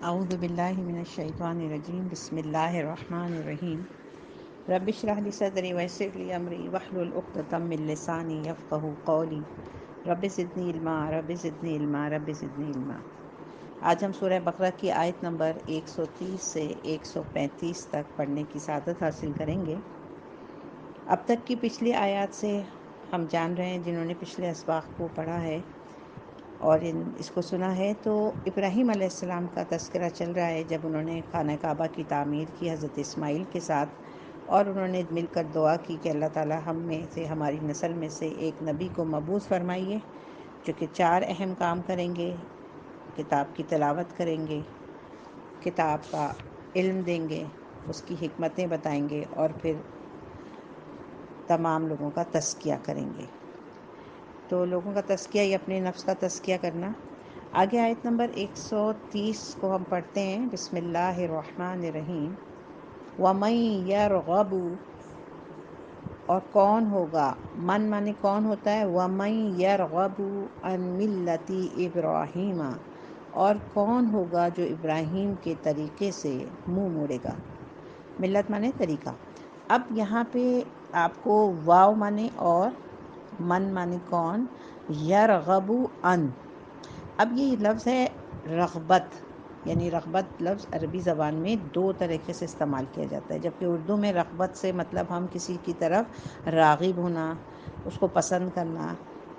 اعوذ باللہ من الشیطان الرجیم بسم اللہ الرحمن الرحیم رب اشرح لی صدری ویسر لی امری واحلل عقدۃ من لسانی یفقہوا قولی رب زدنی علما رب زدنی علما رب زدنی علما۔ آج ہم سورہ بقرہ کی آیت نمبر 130 سے 135 تک پڑھنے کی سعادت حاصل کریں گے۔ اب تک کی پچھلی آیات سے ہم جان رہے ہیں، جنہوں نے پچھلے اسباق کو پڑھا ہے اور اس کو سنا ہے، تو ابراہیم علیہ السلام کا تذکرہ چل رہا ہے جب انہوں نے خانہ کعبہ کی تعمیر کی حضرت اسماعیل کے ساتھ، اور انہوں نے مل کر دعا کی کہ اللہ تعالی ہم میں سے، ہماری نسل میں سے ایک نبی کو مبعوث فرمائیے جو کہ 4 اہم کام کریں گے: کتاب کی تلاوت کریں گے، کتاب کا علم دیں گے، اس کی حکمتیں بتائیں گے، اور پھر تمام لوگوں کا تزکیہ کریں گے۔ تو لوگوں کا تزکیہ یہ اپنے نفس کا تزکیہ کرنا۔ آگے آیت نمبر 130 کو ہم پڑھتے ہیں۔ بسم اللہ الرحمن الرحیم۔ وَمَن يَرْغَبُ، اور کون ہوگا، من مانے کون ہوتا ہے، وَمَن يَرْغَبُ عَن مِلَّةِ ابراہیم، اور کون ہوگا جو ابراہیم کے طریقے سے منہ موڑے گا۔ ملت مانے طریقہ۔ اب یہاں پہ آپ کو واو مانے اور، من مانے کون، یرغب ان۔ اب یہ لفظ ہے رغبت، یعنی رغبت لفظ عربی زبان میں 2 طریقے سے استعمال کیا جاتا ہے، جبکہ اردو میں رغبت سے مطلب ہم کسی کی طرف راغب ہونا، اس کو پسند کرنا،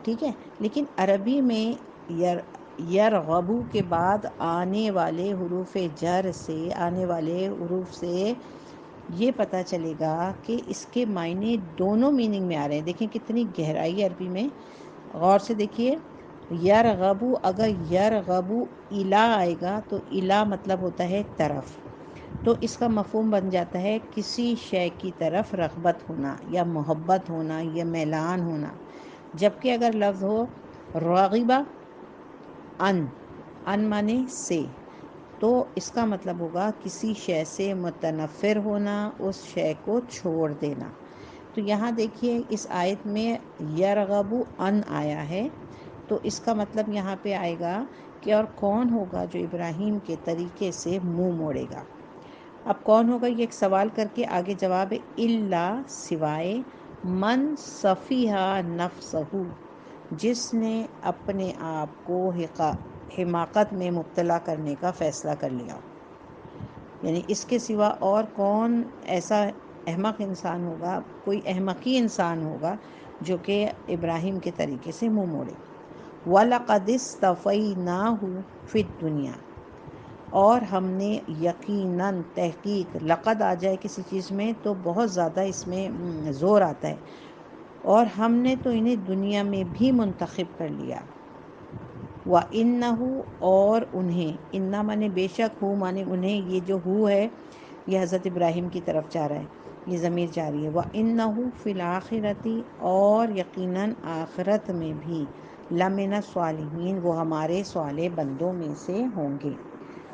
ٹھیک ہے۔ لیکن عربی میں یرغبو کے بعد آنے والے حروف جر سے، آنے والے حروف سے یہ پتہ چلے گا کہ اس کے معنی دونوں میننگ میں آ رہے ہیں۔ دیکھیں کتنی گہرائی ہے عربی میں، غور سے دیکھیے۔ یرغبو، اگر یرغبو الا آئے گا تو الا مطلب ہوتا ہے طرف، تو اس کا مفہوم بن جاتا ہے کسی شے کی طرف رغبت ہونا یا محبت ہونا یا میلان ہونا۔ جبکہ اگر لفظ ہو راغبہ ان، ان مانے سے، تو اس کا مطلب ہوگا کسی شے سے متنفر ہونا، اس شے کو چھوڑ دینا۔ تو یہاں دیکھیے اس آیت میں یرغب ان آیا ہے، تو اس کا مطلب یہاں پہ آئے گا کہ اور کون ہوگا جو ابراہیم کے طریقے سے منہ موڑے گا۔ اب کون ہوگا یہ ایک سوال کر کے آگے جواب ہے، الا سوائے، من صفیہ نفسہ، جس نے اپنے آپ کو حماقت میں مبتلا کرنے کا فیصلہ کر لیا۔ یعنی اس کے سوا اور کون ایسا احمق انسان ہوگا، کوئی احمقی انسان ہوگا جو کہ ابراہیم کے طریقے سے منہ موڑے۔ وَلَقَدِ اسْتَفَيْنَاهُ فِي الدُّنْيَا، اور ہم نے یقیناً، تحقیق، لقد آ جائے کسی چیز میں تو بہت زیادہ اس میں زور آتا ہے، اور ہم نے تو انہیں دنیا میں بھی منتخب کر لیا۔ وَإِنَّهُ، اور انہیں، اِنَّا مانے بے شک، ہو مانے انہیں، یہ جو ہو ہے یہ حضرت ابراہیم کی طرف جا رہا ہے، یہ ضمیر جاری ہے۔ وَإِنَّهُ فِي الْآخِرَةِ، اور یقیناً آخرت میں بھی، لَمِنَ الصَّالِحِينَ، وہ ہمارے صالح بندوں میں سے ہوں گے۔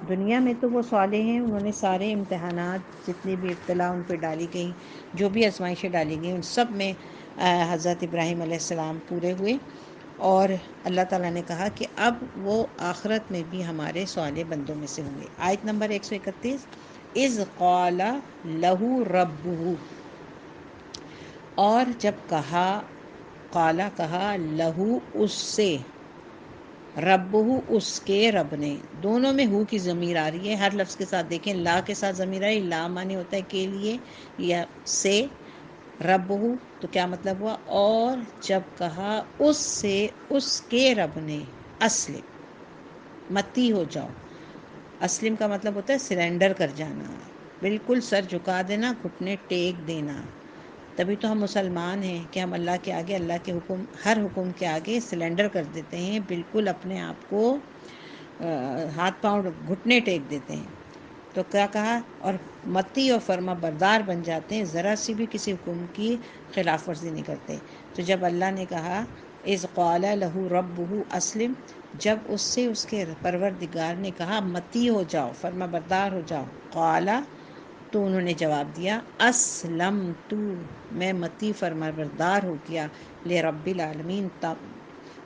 دنیا میں تو وہ صالح ہیں، انہوں نے سارے امتحانات، جتنی بھی ابتلا ان پہ ڈالی گئیں، جو بھی آزمائشیں ڈالی گئیں، ان سب میں حضرت ابراہیم علیہ السلام پورے ہوئے، اور اللہ تعالیٰ نے کہا کہ اب وہ آخرت میں بھی ہمارے صالح بندوں میں سے ہوں گے۔ آیت نمبر 131، اذ قال لہو ربہ، اور جب کہا، قالا کہا، لہو اس سے، ربہ اس کے رب نے، دونوں میں ہو کی ضمیر آ رہی ہے، ہر لفظ کے ساتھ دیکھیں، لا کے ساتھ ضمیر آئی، لا مانے ہوتا ہے کے لیے یا سے، رب ہو تو کیا مطلب ہوا، اور جب کہا اس سے، اس کے رب نے، اسلم، متی ہو جاؤ۔ اسلم کا مطلب ہوتا ہے سرنڈر کر جانا، بالکل سر جھکا دینا، گھٹنے ٹیک دینا۔ تبھی تو ہم مسلمان ہیں کہ ہم اللہ کے آگے، اللہ کے حکم، ہر حکم کے آگے سرنڈر کر دیتے ہیں، بالکل اپنے آپ کو ہاتھ پاؤں گھٹنے ٹیک دیتے ہیں۔ تو کیا کہا، اور متی اور فرما بردار بن جاتے ہیں، ذرا سی بھی کسی حکم کی خلاف ورزی نہیں کرتے۔ تو جب اللہ نے کہا اذ قال لہ ربہ اسلم، جب اس سے اس کے پروردگار نے کہا متی ہو جاؤ، فرما بردار ہو جاؤ، قالا، تو انہوں نے جواب دیا، اسلمت، میں متی فرما بردار ہو گیا، لرب العالمین،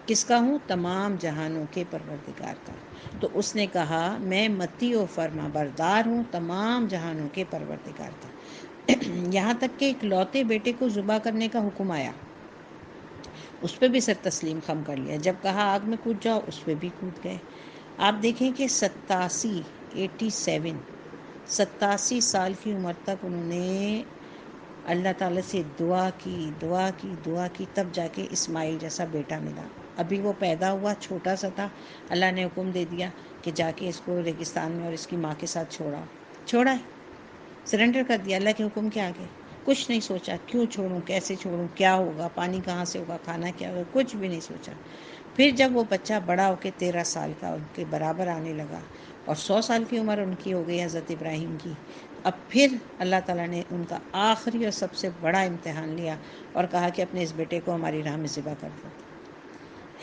کس کا ہوں؟ تمام جہانوں کے پروردگار کا۔ تو اس نے کہا میں متی و فرما بردار ہوں تمام جہانوں کے پروردگار کا۔ یہاں تک کہ اکلوتے بیٹے کو ذبح کرنے کا حکم آیا، اس پہ بھی سر تسلیم خم کر لیا۔ جب کہا آگ میں کود جاؤ، اس پہ بھی کود گئے۔ آپ دیکھیں کہ 87 سال کی عمر تک انہوں نے اللہ تعالیٰ سے دعا کی، تب جا کے اسماعیل جیسا بیٹا ملا۔ ابھی وہ پیدا ہوا، چھوٹا سا تھا، اللہ نے حکم دے دیا کہ جا کے اس کو ریگستان میں اور اس کی ماں کے ساتھ چھوڑا ہے، سرنڈر کر دیا اللہ کے حکم کے آگے۔ کچھ نہیں سوچا کیوں چھوڑوں، کیسے چھوڑوں، کیا ہوگا، پانی کہاں سے ہوگا، کھانا کیا ہوگا، کچھ بھی نہیں سوچا۔ پھر جب وہ بچہ بڑا ہو کے 13 سال کا ان کے برابر آنے لگا اور 100 سال کی عمر ان کی ہو گئی حضرت ابراہیم کی، اب پھر اللہ تعالیٰ نے ان کا آخری اور سب سے بڑا امتحان لیا اور کہا کہ اپنے اس بیٹے کو ہماری راہ میں ذبح کر دو۔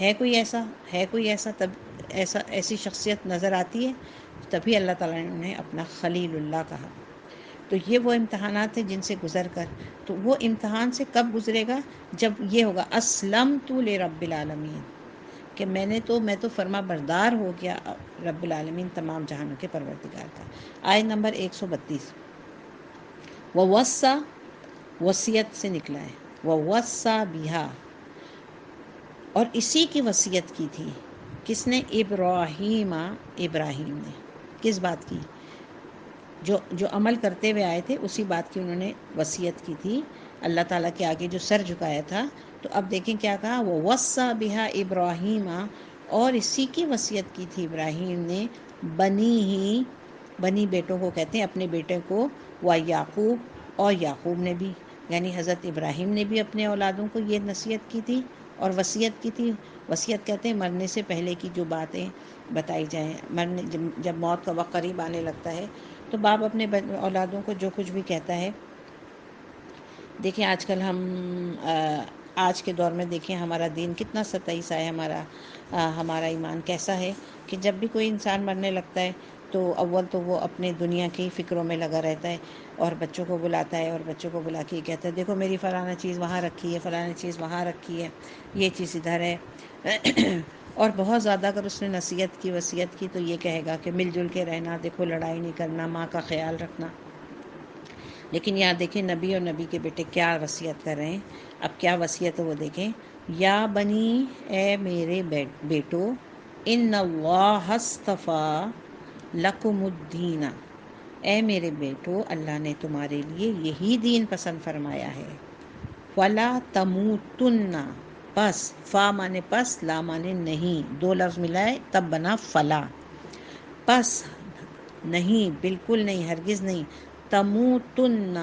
ہے کوئی ایسا تب ایسی شخصیت نظر آتی ہے؟ تبھی اللہ تعالیٰ نے انہیں اپنا خلیل اللہ کہا۔ تو یہ وہ امتحانات ہیں جن سے گزر کر، تو وہ امتحان سے کب گزرے گا؟ جب یہ ہوگا اسلمت لرب العالمین، کہ میں تو فرما بردار ہو گیا رب العالمین تمام جہانوں کے پروردگار کا۔ آیت نمبر 132، وَوَصَّى وصیت سے نکلا ہے، وَوَصَّى بِهَا، اور اسی کی وصیت کی تھی کس نے؟ ابراہیم نے۔ کس بات کی؟ جو عمل کرتے ہوئے آئے تھے اسی بات کی انہوں نے وصیت کی تھی اللہ تعالیٰ کے آگے، جو سر جھکایا تھا۔ تو اب دیکھیں کیا کہا، وہ وصّى بها ابراہیم، اور اسی کی وصیت کی تھی ابراہیم نے، بنی بیٹوں کو کہتے ہیں اپنے بیٹے کو، و یعقوب، اور یعقوب نے بھی، یعنی حضرت ابراہیم نے بھی اپنے اولادوں کو یہ نصیحت کی تھی اور وصیت کی تھی۔ وصیت کہتے ہیں مرنے سے پہلے کی جو باتیں بتائی جائیں، جب موت کا وقت قریب آنے لگتا ہے تو باپ اپنے اولادوں کو جو کچھ بھی کہتا ہے۔ دیکھیں آج کل آج کے دور میں دیکھیں ہمارا دین کتنا سطحی سا ہے، ہمارا ایمان کیسا ہے کہ جب بھی کوئی انسان مرنے لگتا ہے تو اول تو وہ اپنے دنیا کی فکروں میں لگا رہتا ہے اور بچوں کو بلاتا ہے، اور بچوں کو بلا کے یہ کہتا ہے دیکھو میری فلانا چیز وہاں رکھی ہے، فلانا چیز وہاں رکھی ہے، یہ چیز ادھر ہے۔ اور بہت زیادہ اگر اس نے نصیحت کی، وصیت کی، تو یہ کہے گا کہ مل جل کے رہنا، دیکھو لڑائی نہیں کرنا، ماں کا خیال رکھنا۔ لیکن یہاں دیکھیں نبی اور نبی کے بیٹے کیا وصیت کر رہے ہیں۔ اب کیا وصیت ہے وہ دیکھیں، یا بنی، اے میرے بیٹو، ان اللہ اصطفیٰ لکم الدین، اے میرے بیٹو اللہ نے تمہارے لیے یہی دین پسند فرمایا ہے، فلا تموتن، پس، فا مانے پس، لا مانے نہیں، دو لفظ ملائے تب بنا فلا، پس نہیں، بالکل نہیں، ہرگز نہیں، تموتن،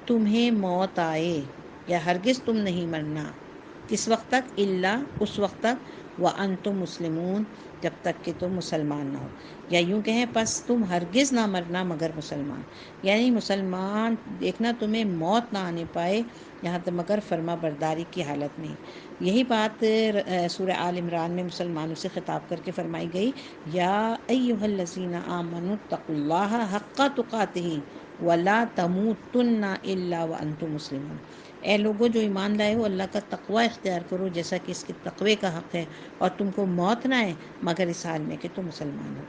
تمہیں موت آئے یا ہرگز تم نہیں مرنا، کس وقت تک؟ الا، اس وقت تک، وانتم مسلمون، جب تک کہ تم مسلمان نہ ہو، یا یوں کہیں پس تم ہرگز نہ مرنا مگر مسلمان، یعنی مسلمان دیکھنا تمہیں موت نہ آنے پائے یہاں تک مگر فرما برداری کی حالت میں۔ یہی بات سورہ آل عمران میں مسلمانوں سے خطاب کر کے فرمائی گئی، یا ایھا الذین آمنوا اتقوا اللہ حق تقاتہ ولا تموتن الا وانتم مسلمون، اے لوگوں جو ایمان لائے ہو اللہ کا تقوی اختیار کرو جیسا کہ اس کے تقوی کا حق ہے، اور تم کو موت نہ آئے مگر اس حال میں کہ تم مسلمان ہو۔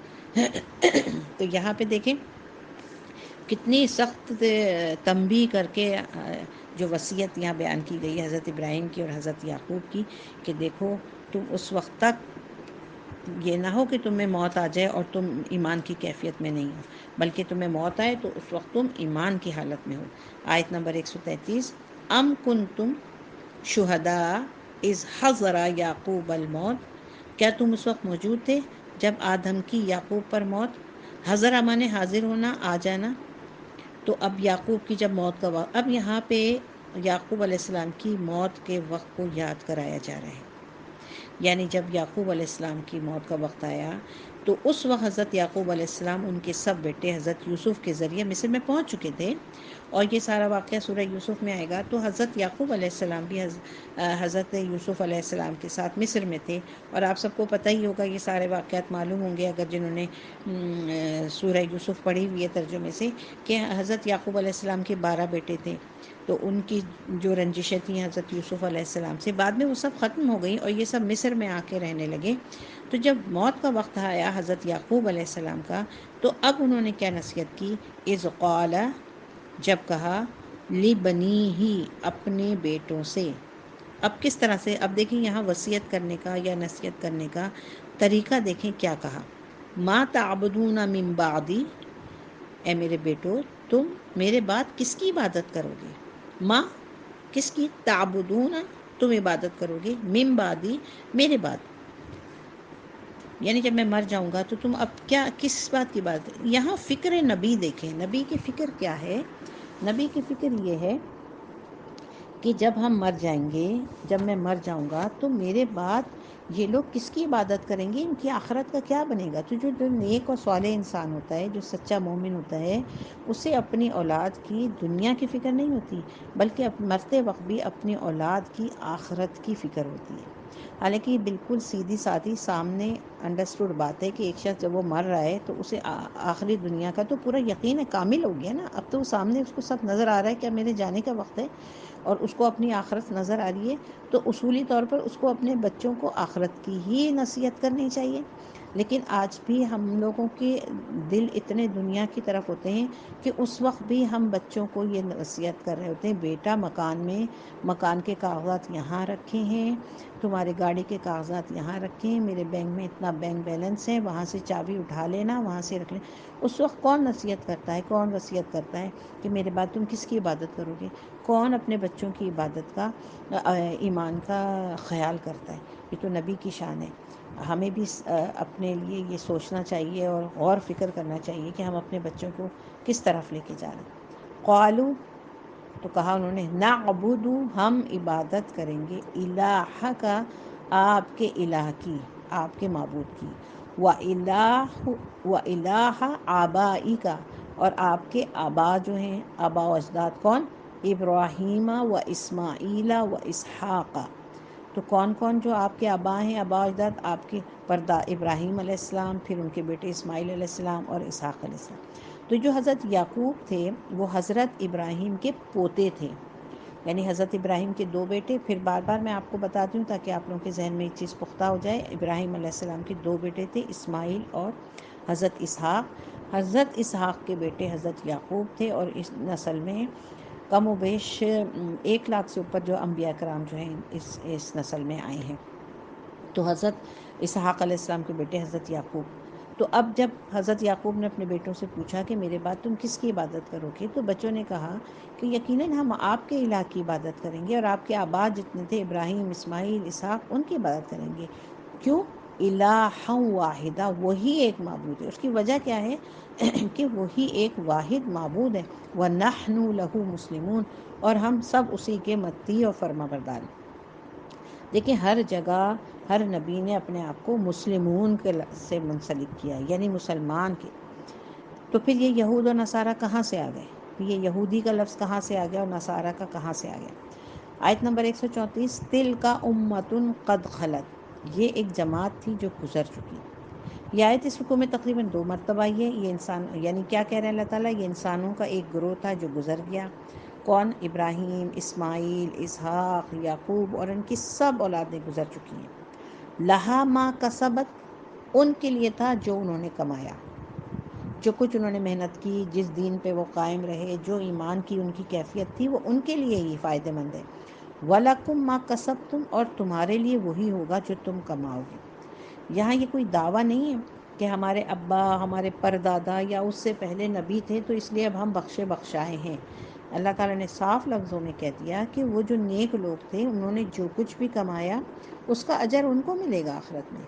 تو یہاں پہ دیکھیں کتنی سخت تنبیہ کر کے جو وصیت یہاں بیان کی گئی ہے حضرت ابراہیم کی اور حضرت یعقوب کی، کہ دیکھو تم اس وقت تک یہ نہ ہو کہ تمہیں موت آ جائے اور تم ایمان کی کیفیت میں نہیں ہو، بلکہ تمہیں موت آئے تو اس وقت تم ایمان کی حالت میں ہو۔ آیت نمبر 133، ام کنتم شہداء اذ حضر یعقوب الموت، کیا تم اس وقت موجود تھے جب آدم کی یعقوب پر موت؟ حضر مانے حاضر ہونا، آ جانا۔ تو اب یعقوب کی جب موت کا وقت، اب یہاں پہ یعقوب علیہ السلام کی موت کے وقت کو یاد کرایا جا رہا ہے، یعنی جب یعقوب علیہ السلام کی موت کا وقت آیا تو اس وقت حضرت یعقوب علیہ السلام ان کے سب بیٹے حضرت یوسف کے ذریعے مصر میں پہنچ چکے تھے، اور یہ سارا واقعہ سورہ یوسف میں آئے گا. تو حضرت یعقوب علیہ السلام بھی حضرت یوسف علیہ السلام کے ساتھ مصر میں تھے. اور آپ سب کو پتہ ہی ہوگا، یہ سارے واقعات معلوم ہوں گے اگر جنہوں نے سورہ یوسف پڑھی ہوئی ہے ترجمے سے، کہ حضرت یعقوب علیہ السلام کے 12 بیٹے تھے. تو ان کی جو رنجشیں تھیں حضرت یوسف علیہ السلام سے، بعد میں وہ سب ختم ہو گئیں اور یہ سب مصر میں آ کے رہنے لگے. تو جب موت کا وقت آیا حضرت یعقوب علیہ السلام کا، تو اب انہوں نے کیا نصیحت کی؟ اذ قال، جب کہا، لبنیہ، اپنے بیٹوں سے. اب کس طرح سے؟ اب دیکھیں یہاں وصیت کرنے کا یا نصیحت کرنے کا طریقہ دیکھیں کیا کہا. ما تعبدون من بعدی، اے میرے بیٹو تم میرے بعد کس کی عبادت کرو گے؟ ماں کس کی؟ تعبدون، تم عبادت کرو گے، من بعدی، میرے بعد. یعنی جب میں مر جاؤں گا تو تم اب کیا کس بات کی بات ہے؟ یہاں فکر نبی دیکھیں، نبی کی فکر کیا ہے؟ نبی کی فکر یہ ہے کہ جب ہم مر جائیں گے، جب میں مر جاؤں گا تو میرے بعد یہ لوگ کس کی عبادت کریں گے؟ ان کی آخرت کا کیا بنے گا؟ تو جو نیک اور صالح انسان ہوتا ہے، جو سچا مومن ہوتا ہے، اسے اپنی اولاد کی دنیا کی فکر نہیں ہوتی، بلکہ مرتے وقت بھی اپنی اولاد کی آخرت کی فکر ہوتی ہے. حالانکہ یہ بالکل سیدھی سادھی سامنے انڈرسٹوڈ بات ہے کہ ایک شخص جب وہ مر رہا ہے تو اسے آخری دنیا کا تو پورا یقین ہے، کامل ہو گیا نا. اب تو سامنے اس کو سب نظر آ رہا ہے کہ میرے جانے کا وقت ہے، اور اس کو اپنی آخرت نظر آ رہی ہے. تو اصولی طور پر اس کو اپنے بچوں کو آخرت کی ہی نصیحت کرنی چاہیے. لیکن آج بھی ہم لوگوں کے دل اتنے دنیا کی طرف ہوتے ہیں کہ اس وقت بھی ہم بچوں کو یہ نصیحت کر رہے ہوتے ہیں، بیٹا مکان کے کاغذات یہاں رکھے ہیں، تمہارے گاڑی کے کاغذات یہاں رکھے ہیں، میرے بینک میں اتنا بینک بیلنس ہے، وہاں سے چابی اٹھا لینا، وہاں سے رکھ لینا. اس وقت کون نصیحت کرتا ہے، کون وصیت کرتا ہے کہ میرے بعد تم کس کی عبادت کرو گے؟ کون اپنے بچوں کی عبادت کا، ایمان کا خیال کرتا ہے؟ یہ تو نبی کی شان ہے. ہمیں بھی اپنے لیے یہ سوچنا چاہیے اور غور فکر کرنا چاہیے کہ ہم اپنے بچوں کو کس طرف لے کے جا رہے ہیں. قالو، تو کہا انہوں نے، نعبد، ہم عبادت کریں گے، الہ کا، آپ کے الہ کی، آپ کے معبود کی، و الہ آبائی کا، اور آپ کے آبا جو ہیں، آبا و اجداد کون؟ ابراہیم و اسماعیل و اسحاق. تو کون کون جو آپ کے آبا ہیں، آبا و اجداد؟ آپ کے ابراہیم علیہ السلام، پھر ان کے بیٹے اسماعیل علیہ السلام اور اسحاق علیہ السلام. تو جو حضرت یعقوب تھے وہ حضرت ابراہیم کے پوتے تھے، یعنی حضرت ابراہیم کے 2 بیٹے. پھر بار بار میں آپ کو بتاتی ہوں تاکہ آپ لوگوں کے ذہن میں ایک چیز پختہ ہو جائے. ابراہیم علیہ السلام کے 2 بیٹے تھے، اسماعیل اور حضرت اسحاق. حضرت اسحاق کے بیٹے حضرت یعقوب تھے، اور اس نسل میں کم و بیش 1,00,000 سے اوپر جو انبیاء کرام جو ہیں اس نسل میں آئے ہیں. تو حضرت اسحاق علیہ السلام کے بیٹے حضرت یعقوب. تو اب جب حضرت یعقوب نے اپنے بیٹوں سے پوچھا کہ میرے بعد تم کس کی عبادت کرو گے، تو بچوں نے کہا کہ یقیناً ہم آپ کے الہ کی عبادت کریں گے، اور آپ کے آبا جتنے تھے، ابراہیم، اسماعیل، اسحاق، ان کی عبادت کریں گے. کیوں؟ الہ واحدہ، وہی ایک معبود ہے. اس کی وجہ کیا ہے؟ کہ وہی ایک واحد معبود ہے. وَنَحْنُ لَهُ مُسْلِمُونَ، اور ہم سب اسی کے مطیع اور فرما بردار ہیں. دیکھیں ہر جگہ ہر نبی نے اپنے آپ کو مسلمون کے سے منسلک کیا، یعنی مسلمان کے. تو پھر یہ یہود و نصارہ کہاں سے آ گئے؟ یہ یہودی کا لفظ کہاں سے آ گیا اور نصارہ کا کہاں سے آ گیا؟ آیت نمبر 134، تِلْکَ أُمَّةٌ قَدْ خَلَتْ، یہ ایک جماعت تھی جو گزر چکی. یہ آیت اس رکوع میں تقریباً 2 مرتبہ آئی ہے. یہ انسان، یعنی کیا کہہ رہے ہیں اللہ تعالیٰ؟ یہ انسانوں کا ایک گروہ تھا جو گزر گیا. کون؟ ابراہیم، اسماعیل، اسحاق، یعقوب، اور ان کی سب اولادیں گزر چکی ہیں. لہا ما کسبت، ان کے لیے تھا جو انہوں نے کمایا، جو کچھ انہوں نے محنت کی، جس دین پہ وہ قائم رہے، جو ایمان کی ان کی کیفیت تھی، وہ ان کے لیے ہی فائدہ مند ہے. وَلَكُمْ مَا كَسَبْتُمْ، اور تمہارے لیے وہی ہوگا جو تم کماؤ گے. یہاں یہ کوئی دعویٰ نہیں ہے کہ ہمارے ابا، ہمارے پردادا یا اس سے پہلے نبی تھے تو اس لیے اب ہم بخشائے ہیں. اللہ تعالیٰ نے صاف لفظوں میں کہہ دیا کہ وہ جو نیک لوگ تھے انہوں نے جو کچھ بھی کمایا اس کا اجر ان کو ملے گا آخرت میں،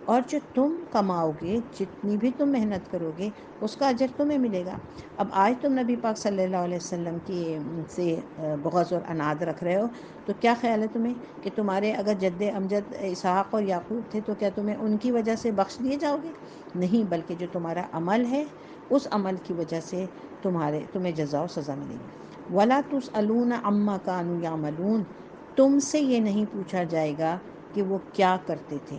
اور جو تم کماؤ گے، جتنی بھی تم محنت کرو گے، اس کا اجر تمہیں ملے گا. اب آج تم نبی پاک صلی اللہ علیہ وسلم کی سے بغض اور عناد رکھ رہے ہو، تو کیا خیال ہے تمہیں کہ تمہارے اگر جد امجد اسحاق اور یعقوب تھے تو کیا تمہیں ان کی وجہ سے بخش دیے جاؤ گے؟ نہیں، بلکہ جو تمہارا عمل ہے اس عمل کی وجہ سے تمہیں جزا و سزا ملے گی. وَلَا تُسْأَلُونَ عَمَّا كَانُوا يَعْمَلُونَ، تم سے یہ نہیں پوچھا جائے گا کہ وہ کیا کرتے تھے.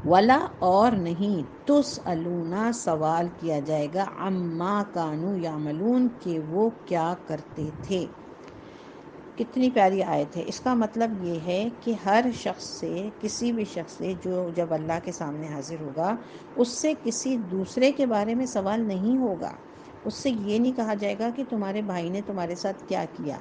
ولا اور نہیں، تسألون سوال کیا جائے گا، عما کانوا یعملون کہ وہ کیا کرتے تھے. کتنی پیاری آیت ہے. اس کا مطلب یہ ہے کہ ہر شخص سے، کسی بھی شخص سے جو جب اللہ کے سامنے حاضر ہوگا، اس سے کسی دوسرے کے بارے میں سوال نہیں ہوگا. اس سے یہ نہیں کہا جائے گا کہ تمہارے بھائی نے تمہارے ساتھ کیا کیا،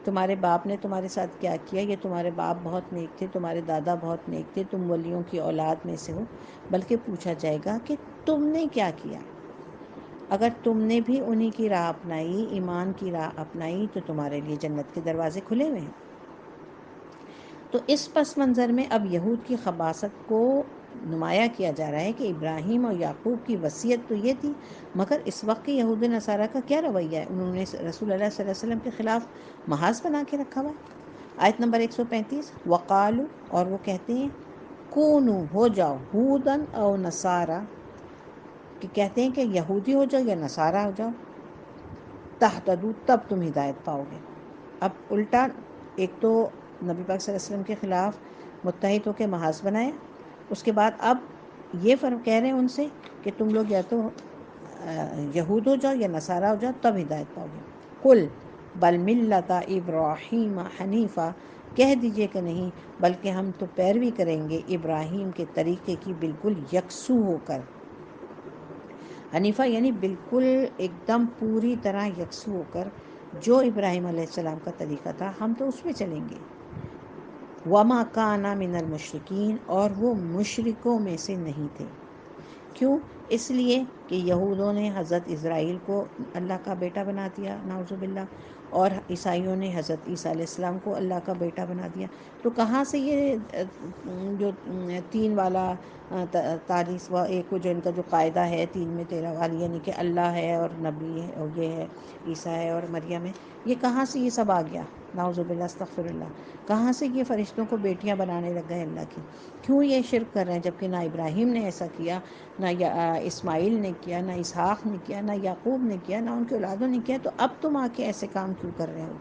تمہارے باپ نے تمہارے ساتھ کیا کیا، یہ تمہارے باپ بہت نیک تھے، تمہارے دادا بہت نیک تھے، تم ولیوں کی اولاد میں سے ہو. بلکہ پوچھا جائے گا کہ تم نے کیا کیا. اگر تم نے بھی انہی کی راہ اپنائی، ایمان کی راہ اپنائی، تو تمہارے لیے جنت کے دروازے کھلے ہوئے ہیں. تو اس پس منظر میں اب یہود کی خباثت کو نمایاں کیا جا رہا ہے کہ ابراہیم اور یعقوب کی وصیت تو یہ تھی، مگر اس وقت کے یہود نصارہ کا کیا رویہ ہے؟ انہوں نے رسول اللہ صلی اللہ علیہ وسلم کے خلاف محاذ بنا کے رکھا ہوا ہے. آیت نمبر 135، وقالو اور وہ کہتے ہیں، کونو ہو جاؤ، ہودن او نصارہ، کہ کہتے ہیں کہ یہودی ہو جاؤ یا نصارہ ہو جاؤ، تہتدو تب تم ہدایت پاؤ گے. اب الٹا، ایک تو نبی پاک صلی اللہ علیہ وسلم کے خلاف متحد ہو کے محاذ بنایا، اس کے بعد اب یہ فرق کہہ رہے ہیں ان سے کہ تم لوگ یا تو یہود ہو جاؤ یا نصارہ ہو جاؤ تب ہدایت پاؤ گے. کل بل ملت ابراہیم حنیفہ، کہہ دیجئے کہ نہیں، بلکہ ہم تو پیروی کریں گے ابراہیم کے طریقے کی، بالکل یکسو ہو کر. حنیفہ یعنی بالکل ایک دم پوری طرح یکسو ہو کر، جو ابراہیم علیہ السلام کا طریقہ تھا ہم تو اس پہ چلیں گے. وما کان من المشرکین، اور وہ مشرکوں میں سے نہیں تھے. کیوں؟ اس لیے کہ یہودوں نے حضرت اسرائیل کو اللہ کا بیٹا بنا دیا، نعوذ باللہ، اور عیسائیوں نے حضرت عیسیٰ علیہ السلام کو اللہ کا بیٹا بنا دیا. تو کہاں سے یہ جو تین والا تالیس و ایک جو ان کا جو قاعدہ ہے، تین میں تیرہ والی، یعنی کہ اللہ ہے اور نبی ہے اور یہ ہے عیسیٰ ہے اور مریم ہے، یہ کہاں سے یہ سب آ گیا؟ نعوذ باللہ، استغفر اللہ. کہاں سے یہ فرشتوں کو بیٹیاں بنانے لگ گئے اللہ کی؟ کیوں یہ شرک کر رہے ہیں؟ جبکہ نہ ابراہیم نے ایسا کیا، نہ اسماعیل نے کیا، نہ اسحاق نے کیا، نہ یعقوب نے کیا، نہ ان کے اولادوں نے کیا. تو اب تم آ کے ایسے کام کیوں کر رہے ہو؟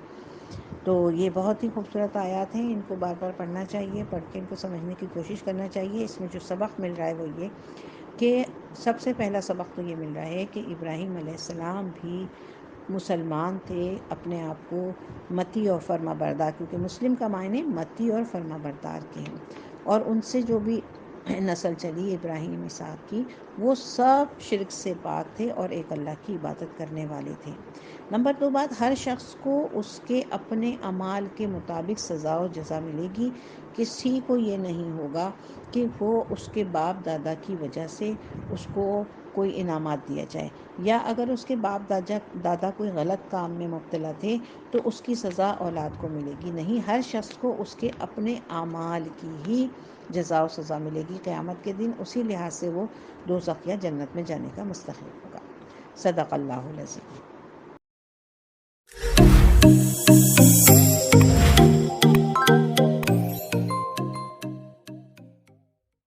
تو یہ بہت ہی خوبصورت آیات ہیں، ان کو بار بار پڑھنا چاہیے، پڑھ کے ان کو سمجھنے کی کوشش کرنا چاہیے. اس میں جو سبق مل رہا ہے وہ یہ کہ سب سے پہلا سبق تو یہ مل رہا ہے کہ ابراہیم علیہ السلام بھی مسلمان تھے، اپنے آپ کو متی اور فرما بردار، کیونکہ مسلم کا معنی متی اور فرما بردار کے ہیں، اور ان سے جو بھی نسل چلی ابراہیم اسحاق کی، وہ سب شرک سے پاک تھے اور ایک اللہ کی عبادت کرنے والے تھے. نمبر 2 بات، ہر شخص کو اس کے اپنے اعمال کے مطابق سزا و جزا ملے گی. کسی کو یہ نہیں ہوگا کہ وہ اس کے باپ دادا کی وجہ سے اس کو کوئی انعامات دیا جائے، یا اگر اس کے باپ دادا کوئی غلط کام میں مبتلا تھے تو اس کی سزا اولاد کو ملے گی. نہیں، ہر شخص کو اس کے اپنے اعمال کی ہی جزا و سزا ملے گی قیامت کے دن. اسی لحاظ سے وہ دوزخ یا جنت میں جانے کا مستحق ہوگا. صدق اللہ العظیم.